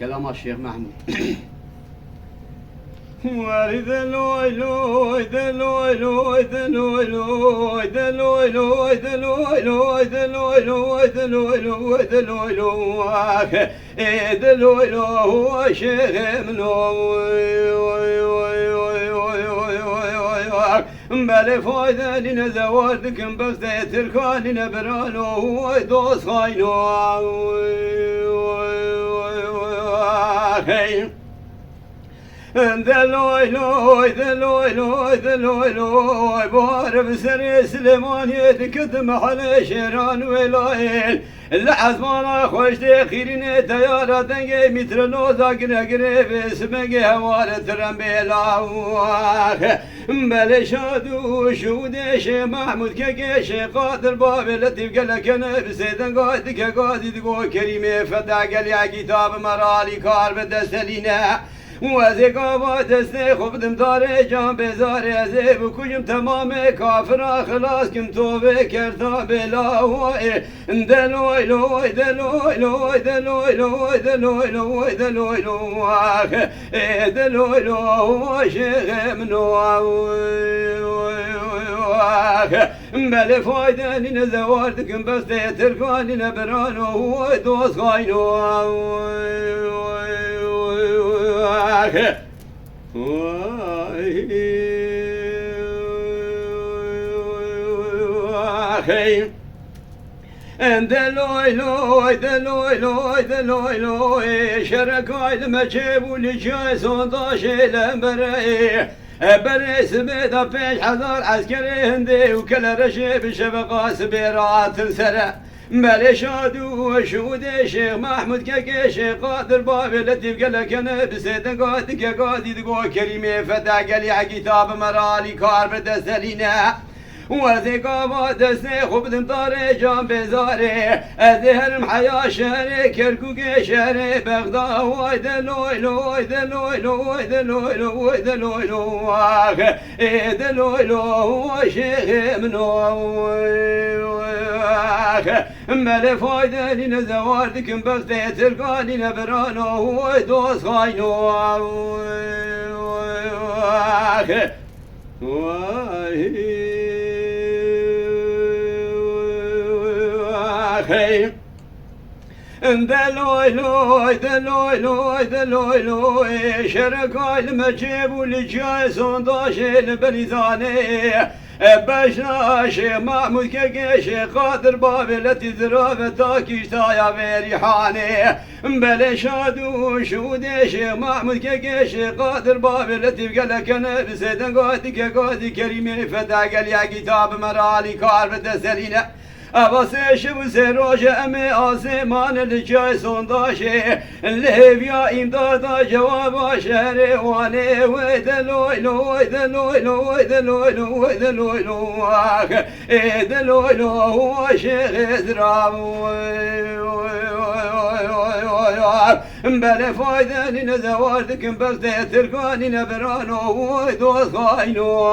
كلام الشيخ محمود. وارد لوي لوي دلوي لوي دلوي لوي دلوي لوي دلوي لوي دلوي لوي دلوي لوي دلوي لوي دلوي لوي شيخ منوي بل فايدة لنا زواردكم بس تركان لنا برانو دوس خاينو دلوي لوي دلوي لوي دلوي لوي بارب سري سليمان يتكتم على شيران ولايل العزمان خوش تخيرين تيارة دنجي متر نوزا قريب اسمك هوالة ترمبيلا بل شادو شوديش محمود كيش قادر بابي لطيف قلك انا بسيدن قادك قادي تقول كريمي فدا قل يا كتاب مرالي كار بدستلينا وزقابات دسته خوب دم داره جان بزاره ازه بکویم تمام کافر خلاص کم توبه کرتا بلاوی دلوی لوی دلوی لوی دلوی لوی دلوی لوی دلوی لوی دلوی لوی شیخ منوی بله فایده نین زواردکم بسته ترکانی نبرانو دوست خاینو دلوي لوي دلوي لوي دلوي لوي شركاي لما جيبوا لي جاي صنداش الامبري بريس بيدا بيش حضر عسكري هندي وكل رشيب شبقة سبيرات سرع بل شادو شودي شيخ محمود كيش قادر بابي لطيف قالك انا بسيدن قادك قادي تقول كريمي فدا قال يا كتاب مرالي كار بدسلينا وزقابات دسني خوب دم طاري جان بزاري ازهرم حيا شهري كركوكي شهري بغداد واي دلوي لوي دلوي لوي دلوي لوي دلوي لوي دلوي لوي شيخ منوي بل فايدة لنا زواردكم بس تركان لنا برانو دوس خاينو دلوي لوي دلوي لوي دلوي لوي شركاي لما جيبوا لي جاي صنداش البريزاني بشناش محمود كيش قادر بابي التي زرافة تاكيش تايا بريحاني بل شادو شوديش محمود كيش قادر بابي التي قالك انا بسيدن قادك قادي كريمي فدا قال يا كتاب مرالي كار بدسلينا أباسش بسروج أمي آسمان الجاي صنداشي اللهبيا إمدادا جواب شهري واني ودلوي لوي دلوي لوي دلوي لوي دلوي لوي دلوي لوي شيخ زراوي بل فايدة لنا زواردكم بس تركاني نبرانو دوس خاينو